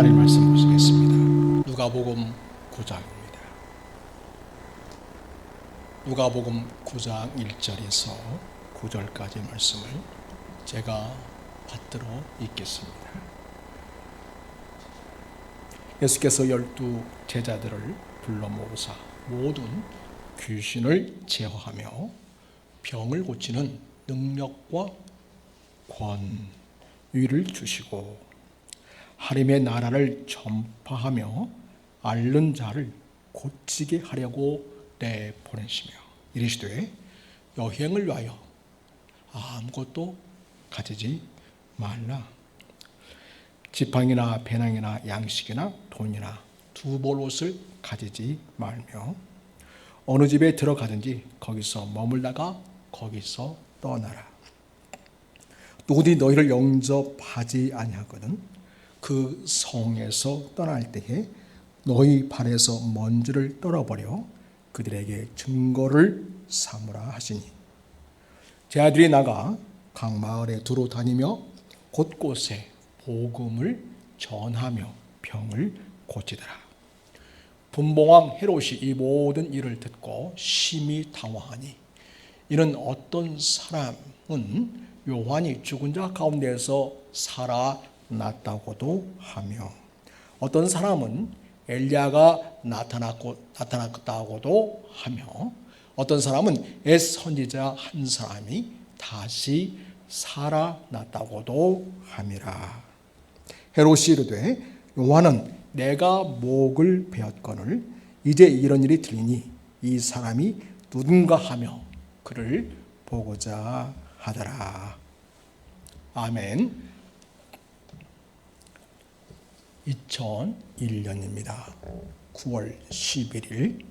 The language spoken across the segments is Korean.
하나님 말씀 보시겠습니다. 누가복음 9장입니다. 누가복음 9장 1절에서 9절까지 말씀을 제가 받들어 읽겠습니다. 예수께서 12 제자들을 불러 모으사 모든 귀신을 제어하며 병을 고치는 능력과 권위를 주시고 하나님의 나라를 전파하며 앓는 자를 고치게 하려고 내보내시며 이르시되 여행을 위하여 아무것도 가지지 말라. 지팡이나 배낭이나 양식이나 돈이나 두 벌 옷을 가지지 말며 어느 집에 들어가든지 거기서 머물다가 거기서 떠나라. 누구든지 너희를 영접하지 아니하거든 그 성에서 떠날 때에 너희 발에서 먼지를 떨어버려 그들에게 증거를 삼으라 하시니 제자들이 나가 각 마을에 두루 다니며 곳곳에 복음을 전하며 병을 고치더라. 분봉왕 헤롯이 이 모든 일을 듣고 심히 당황하니 이는 어떤 사람은 요한이 죽은 자 가운데서 살아났다고도 하며 어떤 사람은 엘리야가 나타났다고도 하며 어떤 사람은 옛 선지자 한 사람이 다시 살아났다고도 함이라. 헤롯이 이르되 요한은 내가 목을 베었거늘 이제 이런 일이 들리니 이 사람이 누군가 하며 그를 보고자 하더라. 아멘. 2001년입니다. 9월 11일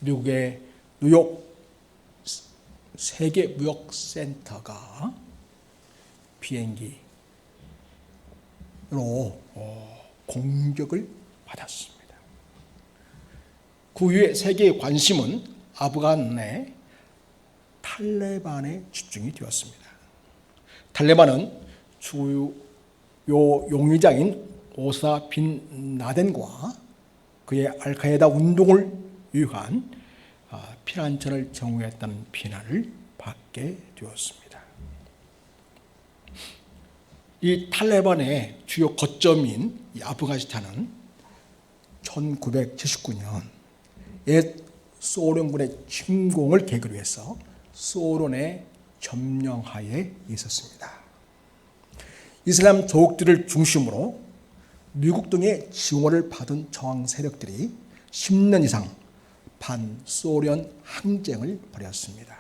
미국의 뉴욕 세계무역센터가 비행기로 공격을 받았습니다. 그 이후에 세계의 관심은 아프간의 탈레반에 집중이 되었습니다. 탈레반은 주요 용의자인 오사 빈 라덴과 그의 알카에다 운동을 위한 피난처를 정오했다는 비난을 받게 되었습니다. 이 탈레반의 주요 거점인 이 아프가니스탄은 1979년 옛 소련군의 침공을 계기로 해서 소련의 점령하에 있었습니다. 이슬람 조국들을 중심으로 미국 등의 지원을 받은 저항 세력들이 10년 이상 반소련 항쟁을 벌였습니다.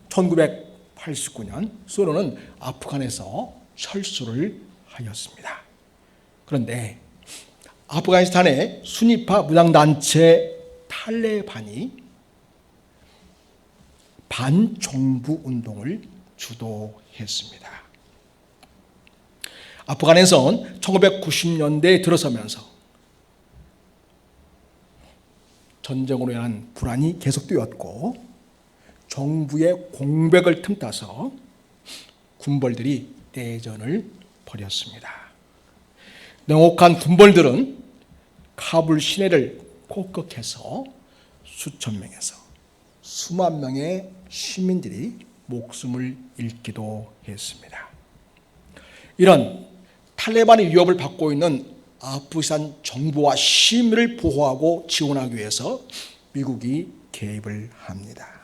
1989년 소련은 아프간에서 철수를 하였습니다. 그런데 아프가니스탄의 순위파 무장단체 탈레반이 반정부 운동을 주도했습니다. 아프간에서는 1990년대에 들어서면서 전쟁으로 인한 불안이 계속되었고 정부의 공백을 틈타서 군벌들이 내전을 벌였습니다. 냉혹한 군벌들은 카불 시내를 폭격해서 수천 명에서 수만 명의 시민들이 목숨을 잃기도 했습니다. 이런 탈레반의 위협을 받고 있는 아프간 정부와 시민을 보호하고 지원하기 위해서 미국이 개입을 합니다.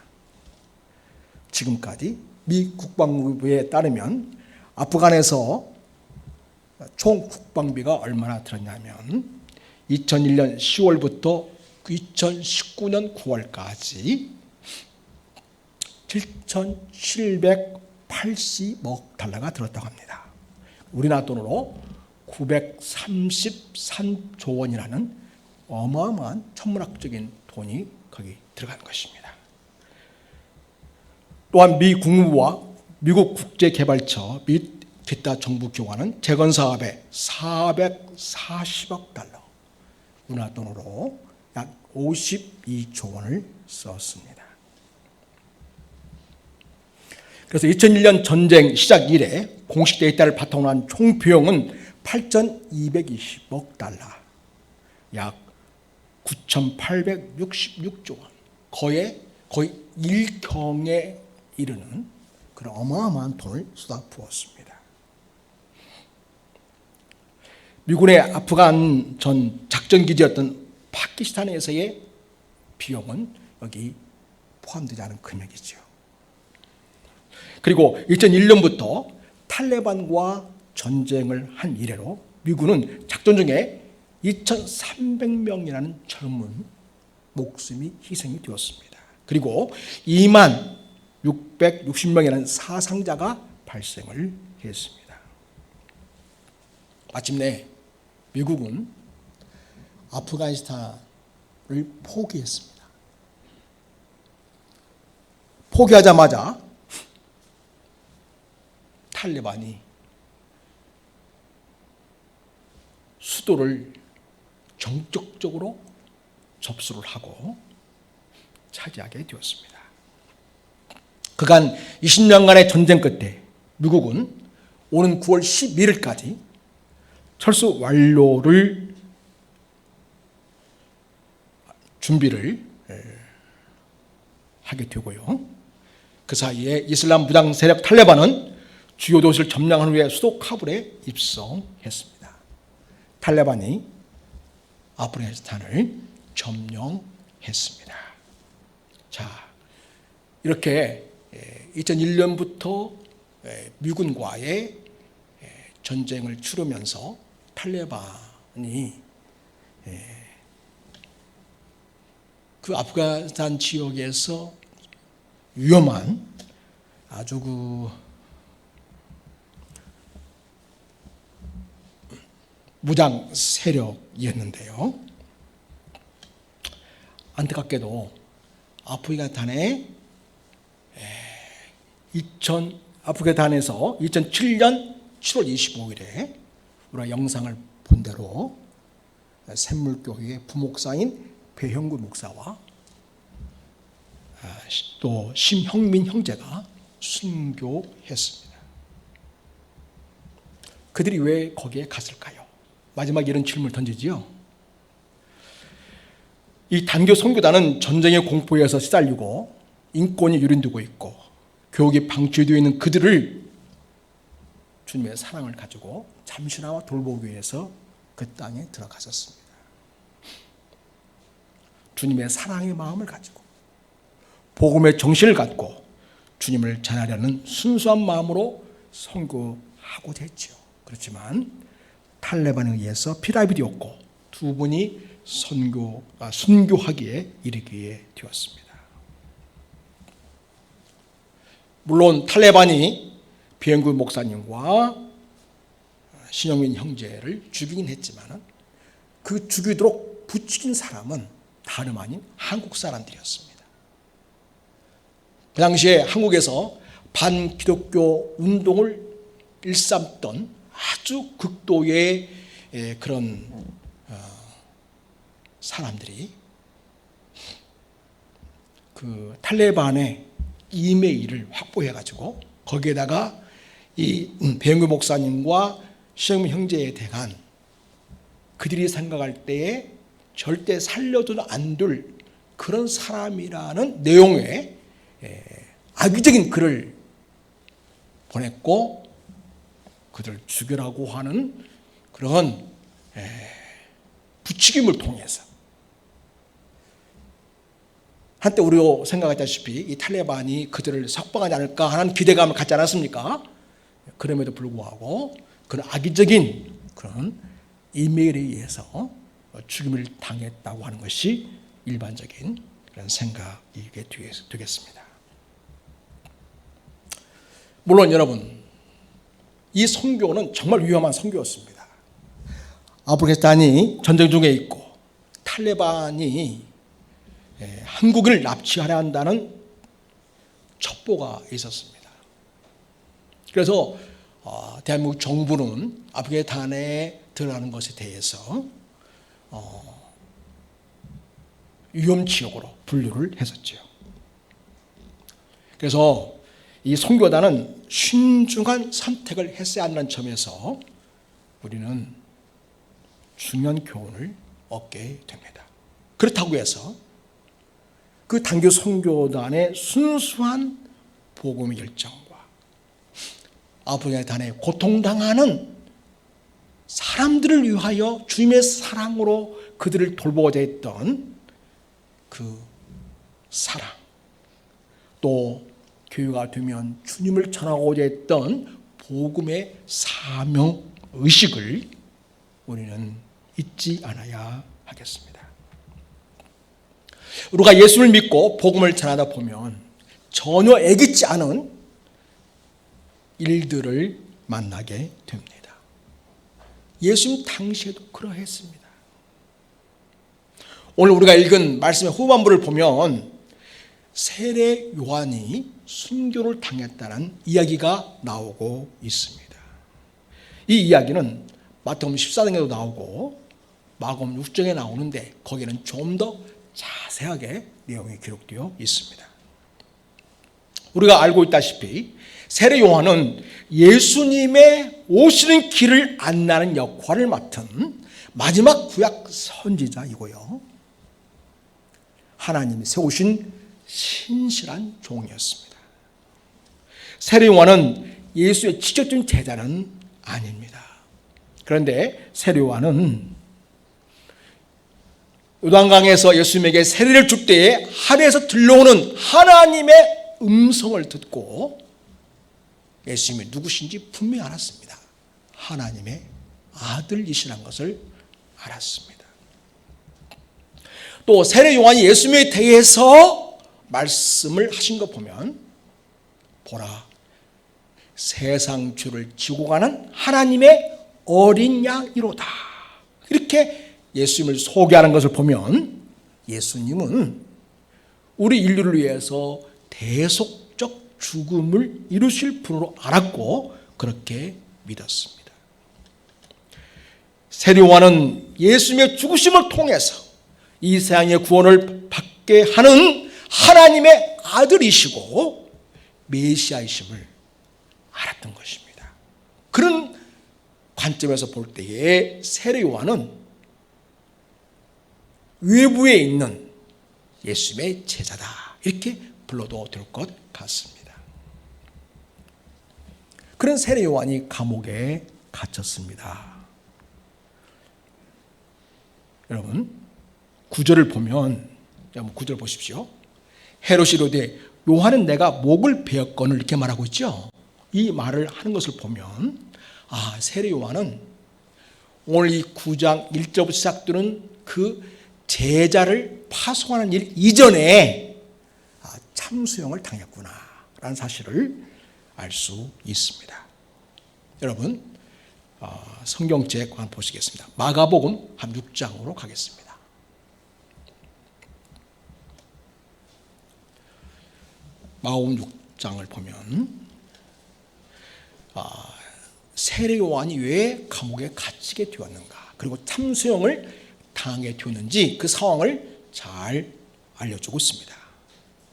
지금까지 미 국방부에 따르면 아프간에서 총 국방비가 얼마나 들었냐면 2001년 10월부터 2019년 9월까지 7,780억 달러가 들었다고 합니다. 우리나라 돈으로 933조 원이라는 어마어마한 천문학적인 돈이 거기 들어간 것입니다. 또한 미 국무부와 미국 국제개발처 및 기타 정부 기관은 재건 사업에 440억 달러, 우리나라 돈으로 약 52조 원을 썼습니다. 그래서 2001년 전쟁 시작 이래 공식 데이터를 바탕으로 한 총 비용은 8,220억 달러, 약 9,866조 원, 거의 일경에 이르는 그런 어마어마한 돈을 쏟아부었습니다. 미군의 아프간 전 작전기지였던 파키스탄에서의 비용은 여기 포함되지 않은 금액이죠. 그리고 2001년부터 탈레반과 전쟁을 한 이래로 미군은 작전 중에 2,300명이라는 젊은 목숨이 희생이 되었습니다. 그리고 2만 660명이라는 사상자가 발생을 했습니다. 마침내 미국은 아프가니스탄을 포기했습니다. 포기하자마자 탈레반이 수도를 정적적으로 접수를 하고 차지하게 되었습니다. 그간 20년간의 전쟁 끝에 미국은 오는 9월 11일까지 철수 완료를 준비를 하게 되고요. 그 사이에 이슬람 무장 세력 탈레반은 주요 도시를 점령한 후에 수도 카불에 입성했습니다. 탈레반이 아프가니스탄을 점령했습니다. 자, 이렇게 2001년부터 미군과의 전쟁을 치르면서 탈레반이 그 아프가니스탄 지역에서 위험한 아주 무장 세력이었는데요. 안타깝게도 아프가니스탄에서 2007년 7월 25일에 우리가 영상을 본 대로 샘물교회의 부목사인 배형구 목사와 또 심형민 형제가 순교했습니다. 그들이 왜 거기에 갔을까요? 마지막에 이런 질문을 던지지요. 이 단교 선교단은 전쟁의 공포에서 시달리고 인권이 유린되고 있고 교육이 방치되어 있는 그들을 주님의 사랑을 가지고 잠시나마 돌보기 위해서 그 땅에 들어갔었습니다. 주님의 사랑의 마음을 가지고 복음의 정신을 갖고 주님을 전하려는 순수한 마음으로 선교하고자 했죠. 그렇지만 탈레반에 의해서 피랍이 되었고 두 분이 순교하기에 이르게 되었습니다. 물론 탈레반이 비행구 목사님과 신영민 형제를 죽이긴 했지만 그 죽이도록 부추긴 사람은 다름 아닌 한국 사람들이었습니다. 그 당시에 한국에서 반기독교 운동을 일삼던 아주 극도의 그런 사람들이 그 탈레반의 이메일을 확보해가지고 거기에다가 이 배영규 목사님과 시영민 형제에 대한 그들이 생각할 때에 절대 살려도 안 될 그런 사람이라는 내용의 악의적인 글을 보냈고 그들을 죽여라고 하는 그런 부추김을 통해서 한때 우리가 생각했다시피 이 탈레반이 그들을 석방하지 않을까 하는 기대감을 갖지 않았습니까? 그럼에도 불구하고 그런 악의적인 그런 이메일에 의해서 죽임을 당했다고 하는 것이 일반적인 그런 생각이 되겠습니다. 물론 여러분, 이 선교는 정말 위험한 선교였습니다. 아프가니스탄이 전쟁 중에 있고 탈레반이 한국을 납치하려 한다는 첩보가 있었습니다. 그래서 대한민국 정부는 아프가니스탄에 들어가는 것에 대해서 위험지역으로 분류를 했었죠. 그래서 이 선교단은 신중한 선택을 했어야 한다는 점에서 우리는 중요한 교훈을 얻게 됩니다. 그렇다고 해서 그 단교 선교단의 순수한 복음의 열정과 아프가니스탄에 고통당하는 사람들을 위하여 주님의 사랑으로 그들을 돌보고자 했던 그 사랑, 또 교회가 되면 주님을 전하고자 했던 복음의 사명 의식을 우리는 잊지 않아야 하겠습니다. 우리가 예수를 믿고 복음을 전하다 보면 전혀 애꿎지 않은 일들을 만나게 됩니다. 예수님 당시에도 그러했습니다. 오늘 우리가 읽은 말씀의 후반부를 보면 세례 요한이 순교를 당했다는 이야기가 나오고 있습니다. 이 이야기는 마태복음 14장에도 나오고 마가복음 6장에 나오는데 거기는 좀 더 자세하게 내용이 기록되어 있습니다. 우리가 알고 있다시피 세례 요한은 예수님의 오시는 길을 안내하는 역할을 맡은 마지막 구약 선지자이고요, 하나님이 세우신 신실한 종이었습니다. 세례 요한은 예수의 직접적인 제자는 아닙니다. 그런데 세례 요한은 요단강에서 예수님에게 세례를 줄 때에 하늘에서 들려오는 하나님의 음성을 듣고 예수님이 누구신지 분명히 알았습니다. 하나님의 아들이시라는 것을 알았습니다. 또 세례 요한이 예수님에 대해서 말씀을 하신 거 보면, 보라, 세상 죄를 지고 가는 하나님의 어린 양이로다, 이렇게 예수님을 소개하는 것을 보면 예수님은 우리 인류를 위해서 대속적 죽음을 이루실 분으로 알았고 그렇게 믿었습니다. 세례 요한은 예수님의 죽으심을 통해서 이 세상의 구원을 받게 하는 하나님의 아들이시고 메시아이심을 알았던 것입니다. 그런 관점에서 볼 때에 세례 요한은 외부에 있는 예수님의 제자다, 이렇게 불러도 될 것 같습니다. 그런 세례 요한이 감옥에 갇혔습니다. 여러분, 구절을 보면, 구절 보십시오. 헤롯이 이르되 요한은 내가 목을 베었거늘, 이렇게 말하고 있죠. 이 말을 하는 것을 보면 세례 요한은 오늘 이 9장 1절부터 시작되는 그 제자를 파송하는 일 이전에 참수형을 당했구나 라는 사실을 알 수 있습니다. 여러분, 성경책 한번 보시겠습니다. 마가복음 한 6장으로 가겠습니다. 마가복음 6장을 보면 세례 요한이 왜 감옥에 갇히게 되었는가, 그리고 참수형을 당하게 되었는지 그 상황을 잘 알려주고 있습니다.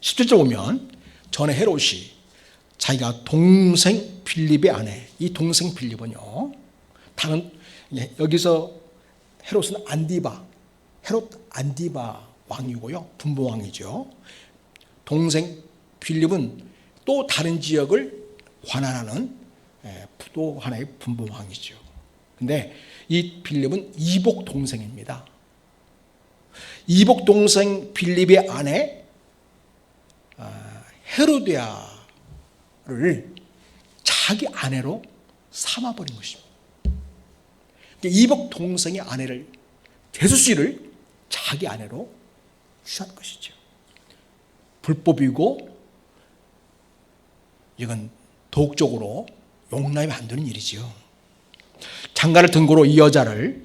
17절 보면 전에 헤롯이 자기가 동생 빌립의 아내, 이 동생 빌립은요, 다른 여기서 헤롯은 헤롯 안디바 왕이고요, 분봉왕이죠. 동생 빌립은 또 다른 지역을 관할하는 또 하나의 분봉왕이죠. 근데 이 빌립은 이복 동생입니다. 이복 동생 빌립의 아내 헤로디아를 자기 아내로 삼아버린 것입니다. 이복 동생의 아내를, 제수 씨를 자기 아내로 취한 것이죠. 불법이고 이건 도덕적으로 용납이 안 되는 일이지요. 장가를 든 고로 이 여자를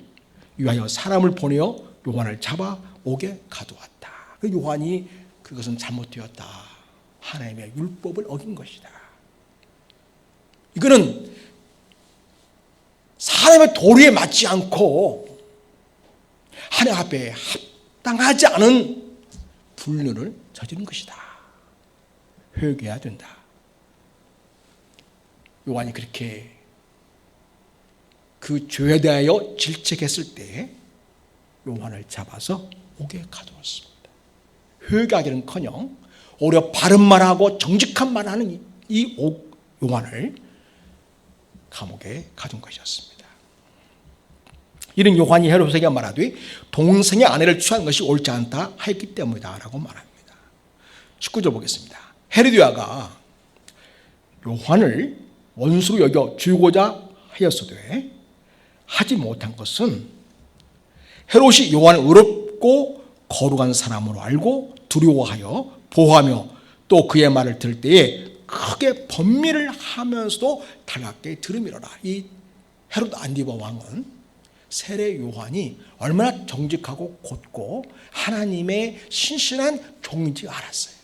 위하여 사람을 보내어 요한을 잡아오게 가두었다. 그 요한이 그것은 잘못되었다, 하나님의 율법을 어긴 것이다. 이거는 사람의 도리에 맞지 않고 하나님 앞에 합당하지 않은 불륜을 저지른 것이다. 회개해야 된다. 요한이 그렇게 그 죄에 대하여 질책했을 때 요한을 잡아서 옥에 가두었습니다. 회개하기는커녕 오히려 바른 말하고 정직한 말하는 이 요한을 감옥에 가둔 것이었습니다. 이런 요한이 헤롯에게 말하되 동생의 아내를 취한 것이 옳지 않다 하였기 때문이다 라고 말합니다. 19절 보겠습니다. 헤로디아가 요한을 원수로 여겨 죽이고자 하였으되 하지 못한 것은 헤롯이 요한을 의롭고 거룩한 사람으로 알고 두려워하여 보호하며 또 그의 말을 들을 때에 크게 번민을 하면서도 달갑게 들음이로라. 이 헤롯 안디바 왕은 세례 요한이 얼마나 정직하고 곧고 하나님의 신실한 종인지 알았어요.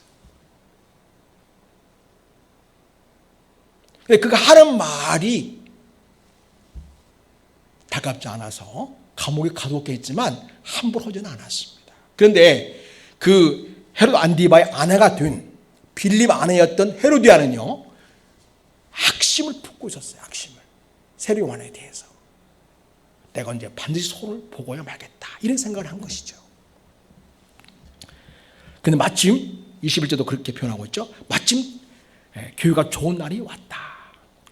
그가 하는 말이 달갑지 않아서 감옥에 가두었게 했지만 함부로 하지는 않았습니다. 그런데 그 헤롯 안디바의 아내가 된 빌립 아내였던 헤로디아는요, 악심을 품고 있었어요. 악심을. 세례 요한에 대해서. 내가 이제 반드시 손을 보고야 말겠다. 이런 생각을 한 것이죠. 근데 마침 21절도 그렇게 표현하고 있죠. 마침 교회가 좋은 날이 왔다.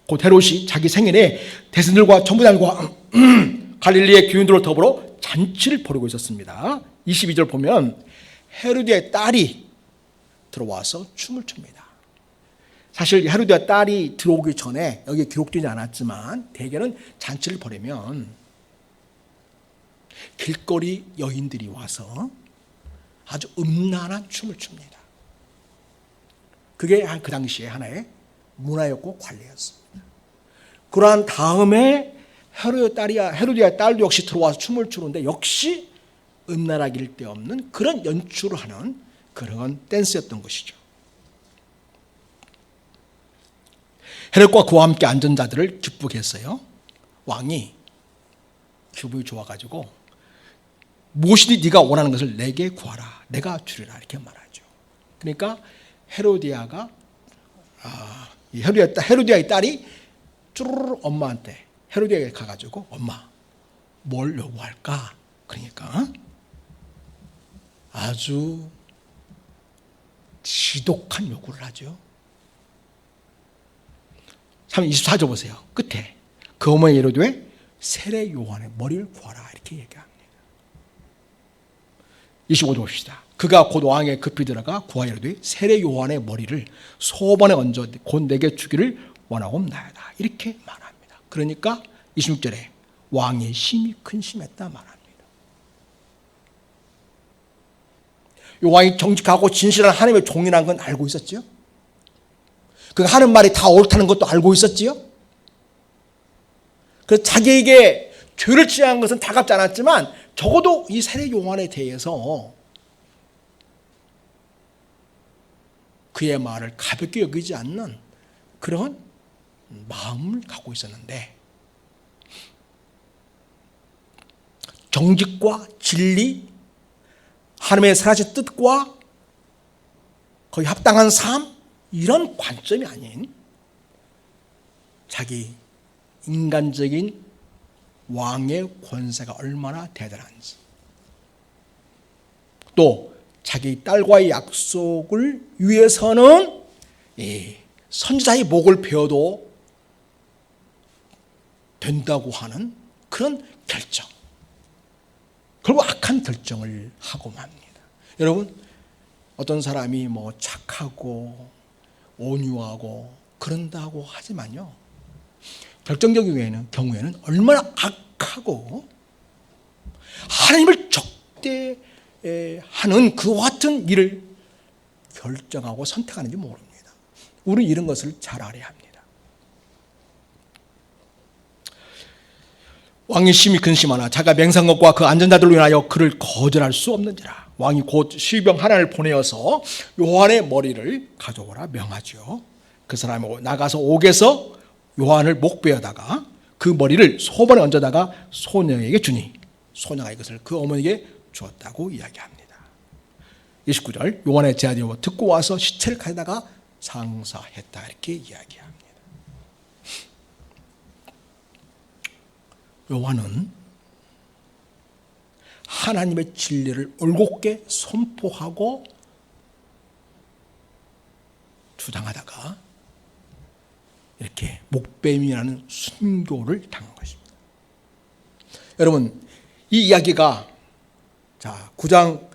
곧 헤롯이 자기 생일에 대신들과 전부장과 갈릴리의 교인들을 더불어 잔치를 벌이고 있었습니다. 22절 보면 헤로디아의 딸이 들어와서 춤을 춥니다. 사실 헤로디아 딸이 들어오기 전에 여기에 기록되지 않았지만 대개는 잔치를 벌이면 길거리 여인들이 와서 아주 음란한 춤을 춥니다. 그게 그 당시에 하나의 문화였고 관례였습니다. 그러한 다음에 헤로디아 딸도 역시 들어와서 춤을 추는데 역시 음란하기를 데 없는 그런 연출을 하는 그런 댄스였던 것이죠. 헤롯과 그와 함께 앉은 자들을 기쁘게 했어요. 왕이 기분이 좋아가지고 무엇이든 네가 원하는 것을 내게 구하라. 내가 주리라. 이렇게 말하죠. 그러니까 헤로디아가 헤로디아의 딸이 쭈르르 엄마한테 헤로디아에게 가가지고 엄마 뭘 요구할까? 그러니까 아주 지독한 요구를 하죠. 24절 보세요. 끝에 그 어머니 이르되 세례 요한의 머리를 구하라 이렇게 얘기합니다. 25절 봅시다. 그가 곧 왕에 급히 들어가 구하여 이르되 세례 요한의 머리를 소번에 얹어 곧 내게 주기를 원하옵나이다 이렇게 말합니다. 그러니까 26절에 왕이 심히 근심했다 말합니다. 이 왕이 정직하고 진실한 하나님의 종이라는 건 알고 있었지요. 그가 하는 말이 다 옳다는 것도 알고 있었지요. 그래서 자기에게 죄를 취한 것은 다갑지 않았지만 적어도 이 세례 요한에 대해서 그의 말을 가볍게 여기지 않는 그런 마음을 갖고 있었는데 정직과 진리, 하나님의 선하신 뜻과 거의 합당한 삶 이런 관점이 아닌 자기 인간적인 왕의 권세가 얼마나 대단한지 또 자기 딸과의 약속을 위해서는 선지자의 목을 베어도 된다고 하는 그런 결정, 결국 악한 결정을 하고 맙니다. 여러분 어떤 사람이 뭐 착하고 온유하고 그런다고 하지만요 결정적인 경우에는 얼마나 악하고 하나님을 적대하는 그와 같은 일을 결정하고 선택하는지 모릅니다. 우리는 이런 것을 잘 알아야 합니다. 왕이 심히 근심하나 자가 맹세한 것과 그 앉은 자들로 인하여 그를 거절할 수 없는지라. 왕이 곧 시병 하나를 보내어서 요한의 머리를 가져오라 명하죠. 그 사람이 나가서 옥에서 요한을 목베어다가 그 머리를 소번에 얹어다가 소녀에게 주니 소녀가 이것을 그 어머니에게 주었다고 이야기합니다. 29절 요한의 제안을 듣고 와서 시체를 가져다가 장사했다 이렇게 이야기합니다. 요한은 하나님의 진리를 올곧게 선포하고 주장하다가 이렇게 목뱀이라는 순교를 당한 것입니다. 여러분, 이 이야기가 9장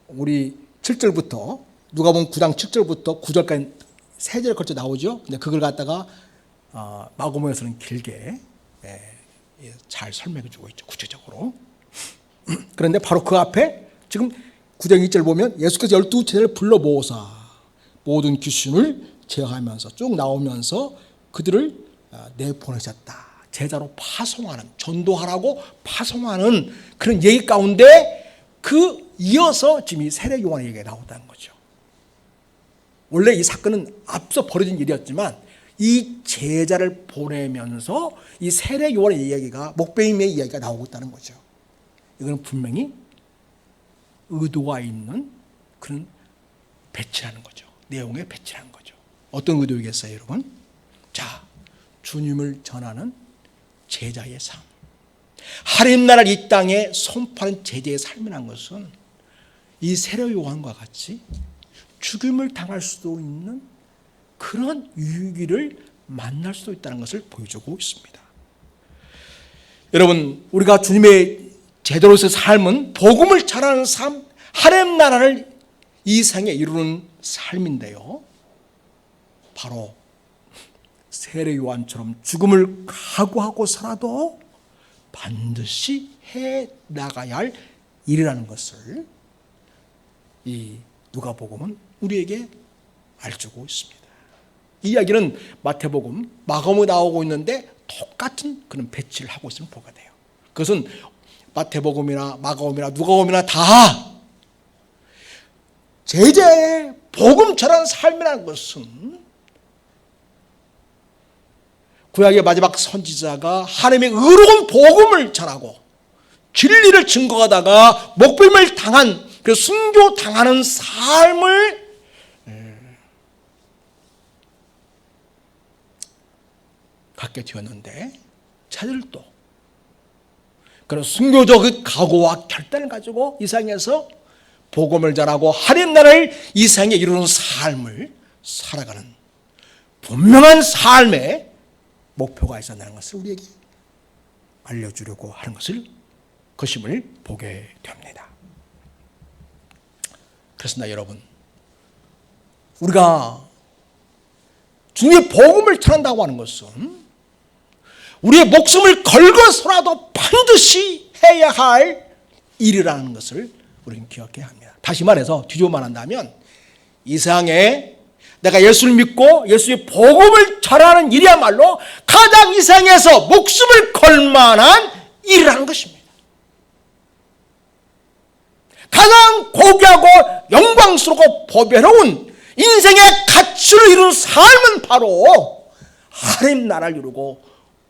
우리 7절부터 누가복음 9장 7절부터 9절까지 3절에 걸쳐 나오죠. 근데 그걸 갖다가 마가복음에서는 길게 잘 설명해 주고 있죠. 구체적으로. 그런데 바로 그 앞에 지금 9장 2절 보면 예수께서 12제자를 불러 모으사 모든 귀신을 제어하면서 쭉 나오면서 그들을 내보내셨다. 제자로 파송하는, 전도하라고 파송하는 그런 얘기 가운데 그 이어서 지금 이 세례 요한의 얘기가 나온다는 거죠. 원래 이 사건은 앞서 벌어진 일이었지만 이 제자를 보내면서 이 세례 요한의 이야기가, 목베임의 이야기가 나오고 있다는 거죠. 이건 분명히 의도가 있는 그런 배치라는 거죠. 내용의 배치라는 거죠. 어떤 의도이겠어요, 여러분? 자, 주님을 전하는 제자의 삶, 하나님 나라를 이 땅에 선포하는 제자의 삶이라는 것은 이 세례 요한과 같이 죽임을 당할 수도 있는 그런 위기를 만날 수도 있다는 것을 보여주고 있습니다. 여러분, 우리가 주님의 제자로서의 삶은 복음을 전하는 삶, 하나님 나라를 이 세상에 이루는 삶인데요, 바로 세례 요한처럼 죽음을 각오하고서라도 반드시 해 나가야 할 일이라는 것을 이 누가복음은 우리에게 알려주고 있습니다. 이 이야기는 마태복음, 마가복음에 나오고 있는데 똑같은 그런 배치를 하고 있음을 보게 돼요. 그것은 마태복음이나 마가복음이나 누가복음이나 다 제자의 복음 전하는 삶이라는 것은 구약의 마지막 선지자가 하나님의 의로운 복음을 전하고 진리를 증거하다가 목배임을 당한, 그 순교 당하는 삶을 갖게 되었는데, 자들도 그런 순교적 각오와 결단을 가지고 이 세상에서 복음을 전하고 하나님 나라를 이 세상에 이루는 삶을 살아가는 분명한 삶의 목표가 있었다는 것을 우리에게 알려주려고 하는 것임을 보게 됩니다. 그렇습니다, 여러분. 우리가 주님의 복음을 전한다고 하는 것은 우리의 목숨을 걸고서라도 반드시 해야 할 일이라는 것을 우리는 기억해야 합니다. 다시 말해서 뒤집어 말한다면 이 세상에 내가 예수를 믿고 예수의 복음을 전하는 일이야말로 가장 이 세상에서 목숨을 걸 만한 일이라는 것입니다. 가장 고귀하고 영광스럽고 보배로운 인생의 가치를 이루는 삶은 바로 하나님 나라를 이루고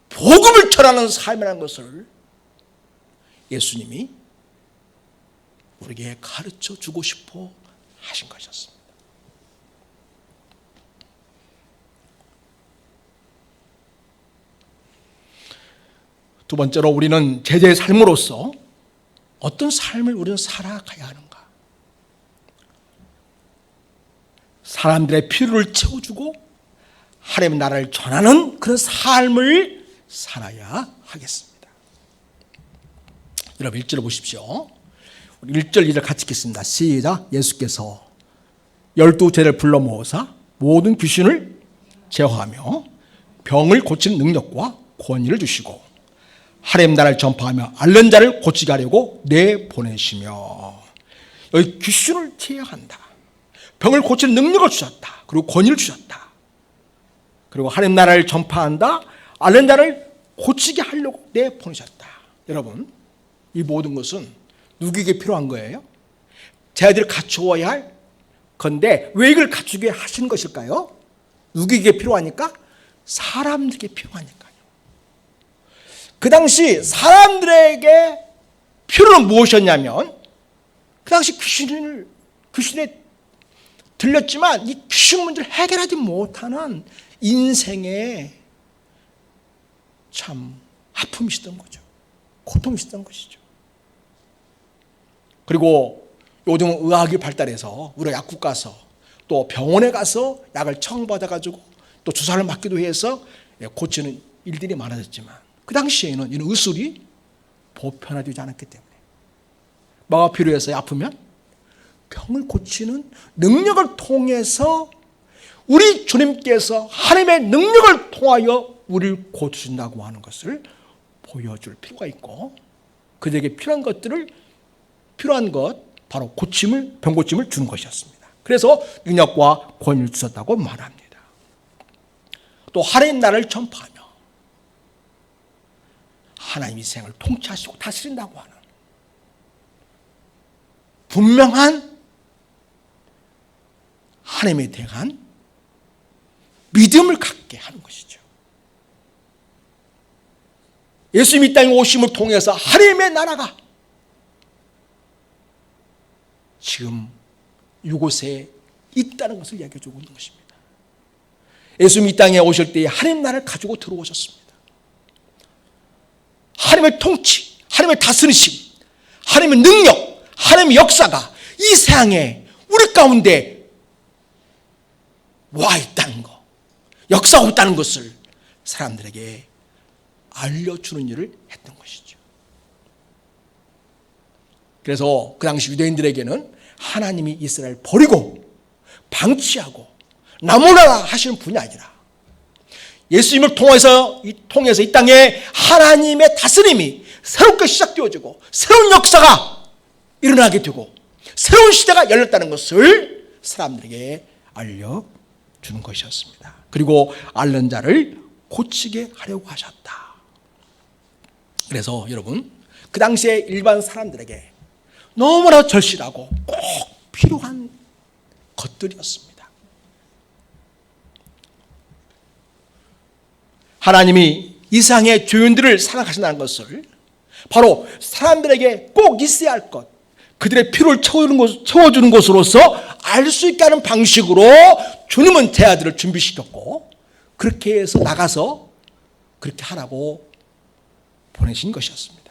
복음을 전하는 삶이라는 것을 예수님이 우리에게 가르쳐 주고 싶어 하신 것이었습니다. 두 번째로 우리는 제자의 삶으로서 어떤 삶을 우리는 살아가야 하는가? 사람들의 필요를 채워주고 하나님의 나라를 전하는 그런 삶을 살아야 하겠습니다. 여러분 1절을 보십시오. 우리 1절 2절 같이 읽겠습니다. 시작. 예수께서 12제자를 불러 모으사 모든 귀신을 제어하며 병을 고치는 능력과 권위를 주시고 하나님 나라를 전파하며 앓는 자를 고치게 하려고 내보내시며, 여기 귀신을 제어한다, 병을 고치는 능력을 주셨다, 그리고 권위를 주셨다, 그리고 하나님 나라를 전파한다, 앓는 자를 고치게 하려고 내보내셨다. 여러분, 이 모든 것은 누구에게 필요한 거예요? 제자들이 갖추어야 할 건데 왜 이걸 갖추게 하시는 것일까요? 누구에게 필요하니까? 사람들에게 필요하니까요. 그 당시 사람들에게 필요는 무엇이었냐면, 그 당시 귀신에 들렸지만 이 귀신 문제를 해결하지 못하는 인생의 참 아픔이시던 거죠. 고통이 있었던 것이죠. 그리고 요즘 의학이 발달해서 우리가 약국 가서 또 병원에 가서 약을 처방받아가지고 또 주사를 맞기도 해서 고치는 일들이 많아졌지만 그 당시에는 이런 의술이 보편화되지 않았기 때문에 뭐가 필요해서 아프면 병을 고치는 능력을 통해서 우리 주님께서 하나님의 능력을 통하여 우리를 고치신다고 하는 것을 보여줄 필요가 있고 그들에게 필요한 것 바로 병고침을 주는 것이었습니다. 그래서 능력과 권위를 주셨다고 말합니다. 또 하나님 나라를 전파하며 하나님이 세상을 통치하시고 다스린다고 하는 분명한 하나님에 대한 믿음을 갖게 하는 것이죠. 예수님이 이 땅에 오심을 통해서 하나님의 나라가 지금 이곳에 있다는 것을 이야기해 주고 있는 것입니다. 예수님이 이 땅에 오실 때 하나님 나라를 가지고 들어오셨습니다. 하나님의 통치, 하나님의 다스리심, 하나님의 능력, 하나님의 역사가 이 세상에 우리 가운데 와 있다는 것, 역사하고 있다는 것을 사람들에게 알려주는 일을 했던 것이죠. 그래서 그 당시 유대인들에게는 하나님이 이스라엘을 버리고 방치하고 나무라라 하시는 분이 아니라 예수님을 통해서 이 땅에 하나님의 다스림이 새롭게 시작되어지고 새로운 역사가 일어나게 되고 새로운 시대가 열렸다는 것을 사람들에게 알려주는 것이었습니다. 그리고 앓는 자를 고치게 하려고 하셨다. 그래서 여러분 그 당시에 일반 사람들에게 너무나 절실하고 꼭 필요한 것들이었습니다. 하나님이 이 세상의 죄인들을 사랑하신다는 것을 바로 사람들에게 꼭 있어야 할 것, 그들의 필요를 채워주는 것으로서 알 수 있게 하는 방식으로 주님은 제자들을 준비시켰고 그렇게 해서 나가서 그렇게 하라고 보내신 것이었습니다.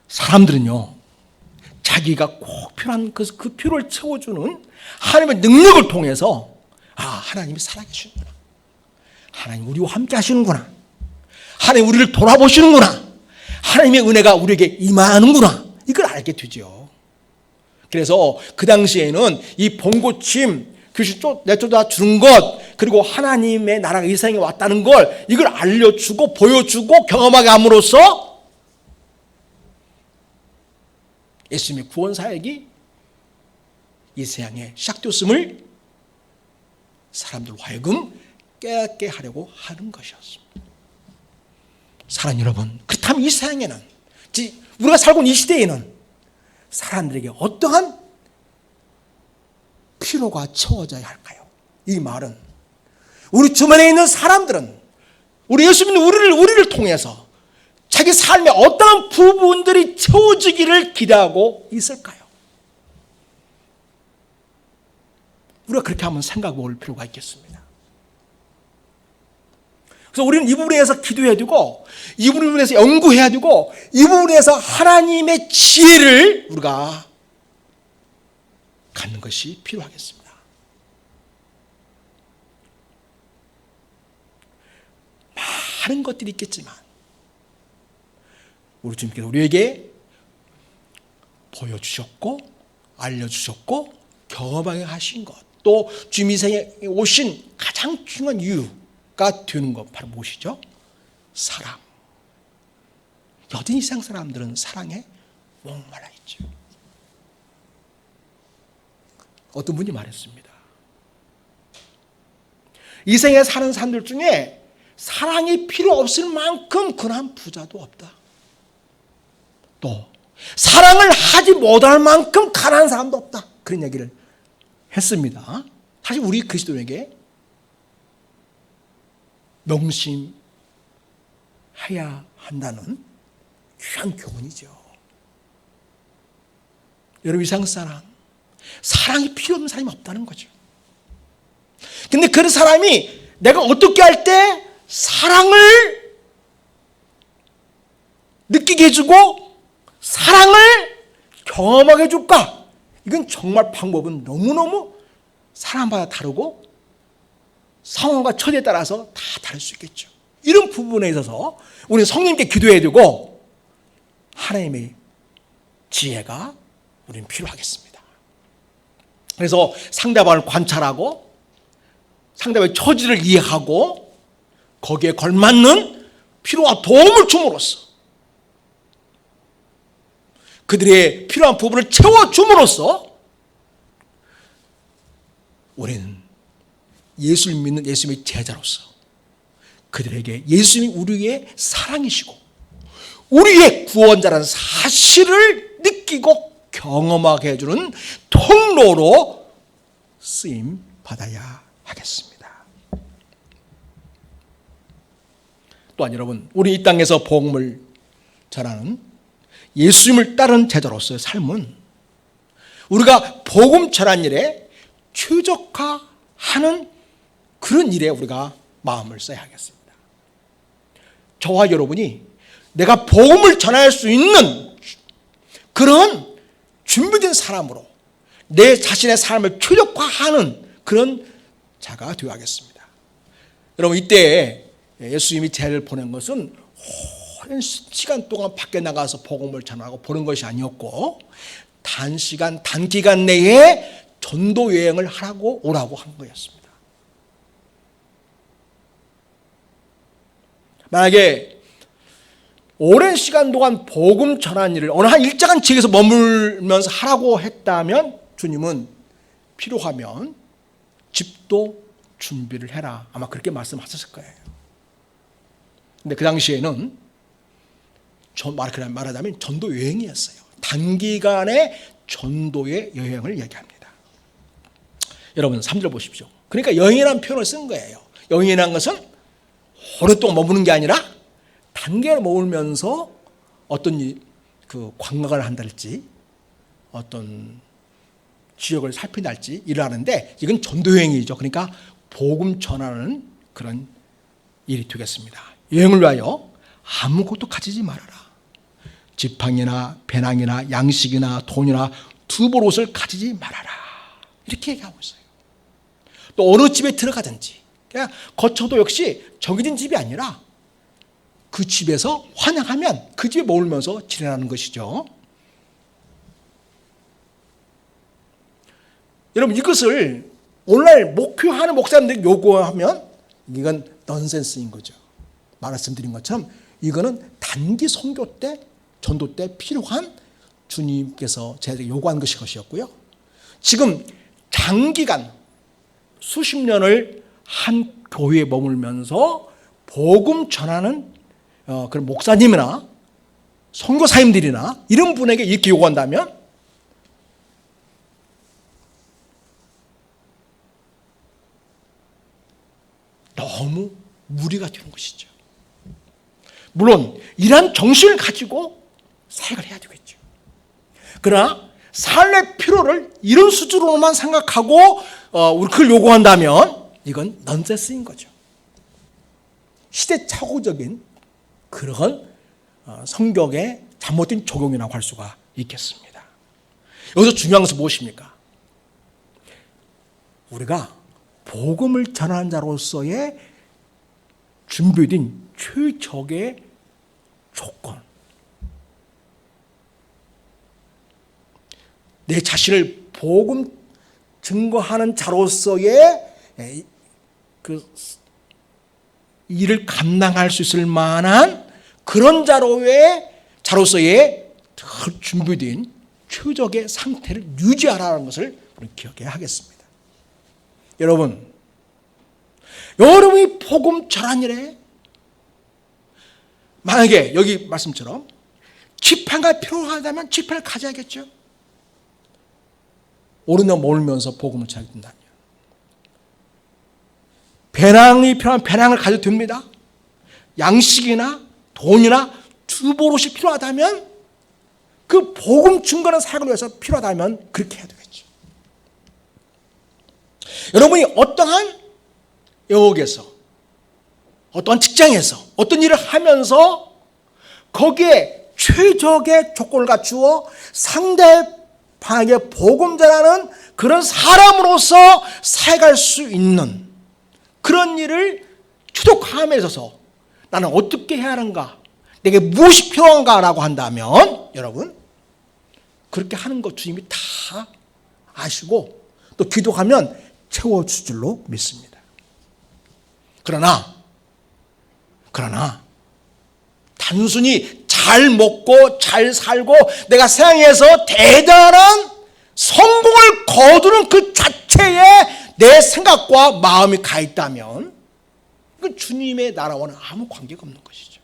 사람들은요 자기가 꼭 필요한 그 필요를 채워주는 하나님의 능력을 통해서 하나님이 살아계시는구나, 하나님 우리와 함께 하시는구나, 하나님 우리를 돌아보시는구나, 하나님의 은혜가 우리에게 임하는구나, 이걸 알게 되죠. 그래서 그 당시에는 이 본고침, 귀신 내쫓아 주는 것, 그리고 하나님의 나라가 이 세상에 왔다는 걸 이걸 알려주고 보여주고 경험하게 함으로써 예수님의 구원 사역이 이 세상에 시작되었음을 사람들 하여금 깨닫게 하려고 하는 것이었습니다. 사랑하는 여러분, 그렇다면 이 세상에는, 우리가 살고 있는 이 시대에는 사람들에게 어떠한 필요가 채워져야 할까요? 이 말은 우리 주변에 있는 사람들은 우리 예수 믿는 우리를 통해서 자기 삶의 어떠한 부분들이 채워지기를 기대하고 있을까요? 우리가 그렇게 한번 생각해 볼 필요가 있겠습니다. 그래서 우리는 이 부분에 대해서 기도해야 되고, 이 부분에 대해서 연구해야 되고, 이 부분에 대해서 하나님의 지혜를 우리가 갖는 것이 필요하겠습니다. 많은 것들이 있겠지만 우리 주님께서 우리에게 보여주셨고 알려주셨고 경험하게 하신 것, 또 주님 인생에 오신 가장 중요한 이유가 되는 것 바로 무엇이죠? 사랑. 여전히 이 세상 사람들은 사랑에 목말라 있죠. 어떤 분이 말했습니다. 이 생에 사는 사람들 중에 사랑이 필요 없을 만큼 그런 부자도 없다. 또 사랑을 하지 못할 만큼 가난한 사람도 없다. 그런 얘기를 했습니다. 사실 우리 그리스도인에게 명심해야 한다는 귀한 교훈이죠. 여러분, 이 세상 사람, 사랑이 필요 없는 사람이 없다는 거죠. 근데 그런 사람이 내가 어떻게 할 때 사랑을 느끼게 해주고 사랑을 경험하게 해줄까? 이건 정말 방법은 너무너무 사람마다 다르고 상황과 처지에 따라서 다 다를 수 있겠죠. 이런 부분에 있어서 우리 성령님께 기도해야 되고 하나님의 지혜가 우리는 필요하겠습니다. 그래서 상대방을 관찰하고 상대방의 처지를 이해하고 거기에 걸맞는 필요와 도움을 줌으로써 그들의 필요한 부분을 채워줌으로써 우리는 예수를 믿는 예수님의 제자로서 그들에게 예수님이 우리의 사랑이시고 우리의 구원자라는 사실을 느끼고 경험하게 해주는 통로로 쓰임 받아야 하겠습니다. 또한 여러분, 우리 이 땅에서 복음을 전하는 예수님을 따른 제자로서의 삶은 우리가 복음 전한 일에 최적화하는 그런 일에 우리가 마음을 써야 하겠습니다. 저와 여러분이 내가 복음을 전할 수 있는 그런 준비된 사람으로 내 자신의 삶을 최적화하는 그런 자가 되어야 하겠습니다. 여러분, 이때 예수님이 제자를 보낸 것은 오랜 시간 동안 밖에 나가서 복음을 전하고 보는 것이 아니었고 단시간 단기간 내에 전도 여행을 하라고 오라고 한 거였습니다. 만약에 오랜 시간 동안 복음 전한 일을 어느 한 일정한 지역에서 머물면서 하라고 했다면 주님은 필요하면 집도 준비를 해라, 아마 그렇게 말씀하셨을 거예요. 근데 그 당시에는 말하자면 전도 여행이었어요. 단기간의 전도의 여행을 얘기합니다. 여러분 3절 보십시오. 그러니까 여행이라는 표현을 쓴 거예요. 여행이라는 것은 오랫동안 머무는 게 아니라 단계를 머물면서 어떤 그 관광을 한달지 어떤 지역을 살핀달지 일을 하는데 이건 전도여행이죠. 그러니까 복음 전하는 그런 일이 되겠습니다. 여행을 위하여 아무것도 가지지 말아라. 지팡이나 배낭이나 양식이나 돈이나 두벌 옷을 가지지 말아라. 이렇게 얘기하고 있어요. 또 어느 집에 들어가든지 그냥 거쳐도 역시 정해진 집이 아니라 그 집에서 환영하면 그 집에 머물면서 지내라는 것이죠. 여러분, 이것을 오늘날 목회하는 목사님들이 요구하면 이건 넌센스인 거죠. 말씀드린 것처럼 이거는 단기 선교 때 전도 때 필요한 주님께서 저희에게 요구한 것이었고요. 지금 장기간 수십 년을 한 교회에 머물면서 복음 전하는 그런 목사님이나 선교사님들이나 이런 분에게 이렇게 요구한다면 너무 무리가 되는 것이죠. 물론 이러한 정신을 가지고 사역을 해야 되겠죠. 그러나 삶의 필요를 이런 수준으로만 생각하고 우리 그걸 요구한다면 이건 넌센스인 거죠. 시대착오적인 그런 성경의 잘못된 적용이라고 할 수가 있겠습니다. 여기서 중요한 것은 무엇입니까? 우리가 복음을 전하는 자로서의 준비된 최적의 조건, 내 자신을 복음 증거하는 자로서의 그 일을 감당할 수 있을 만한 그런 자로서의 준비된 최적의 상태를 유지하라는 것을 우리 기억해야 하겠습니다. 여러분이 복음 전한 일에 만약에 여기 말씀처럼 지팡이가 필요하다면 지팡이를 가져야겠죠. 오르면 몰면서 복음을 전하게 된다면 배낭이 필요한 배낭을 가져도 됩니다. 양식이나 돈이나 두보롯이 필요하다면 그 복음 증거하는 사역을 위해서 필요하다면 그렇게 해야 되겠죠. 여러분이 어떠한 영역에서 어떠한 직장에서 어떤 일을 하면서 거기에 최적의 조건을 갖추어 상대방에게 복음 전하는 그런 사람으로서 살아갈 수 있는 그런 일을 추적함에 있어서 나는 어떻게 해야 하는가, 내게 무엇이 필요한가라고 한다면 여러분 그렇게 하는 것 주님이 다 아시고 또 기도하면 채워줄 줄로 믿습니다. 그러나 단순히 잘 먹고 잘 살고 내가 세상에서 대단한 성공을 거두는 그 자체에 내 생각과 마음이 가 있다면 그 주님의 나라와는 아무 관계가 없는 것이죠.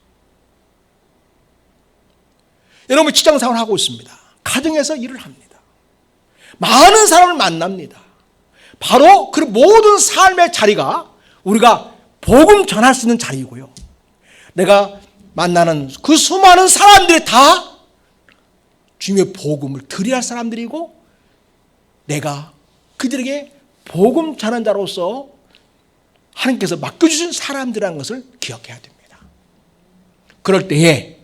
여러분 직장생활을 하고 있습니다. 가정에서 일을 합니다. 많은 사람을 만납니다. 바로 그 모든 삶의 자리가 우리가 복음 전할 수 있는 자리이고요. 내가 만나는 그 수많은 사람들이 다 주님의 복음을 들어야 할 사람들이고 내가 그들에게 복음 전하는 자로서 하나님께서 맡겨주신 사람들이라는 것을 기억해야 됩니다. 그럴 때에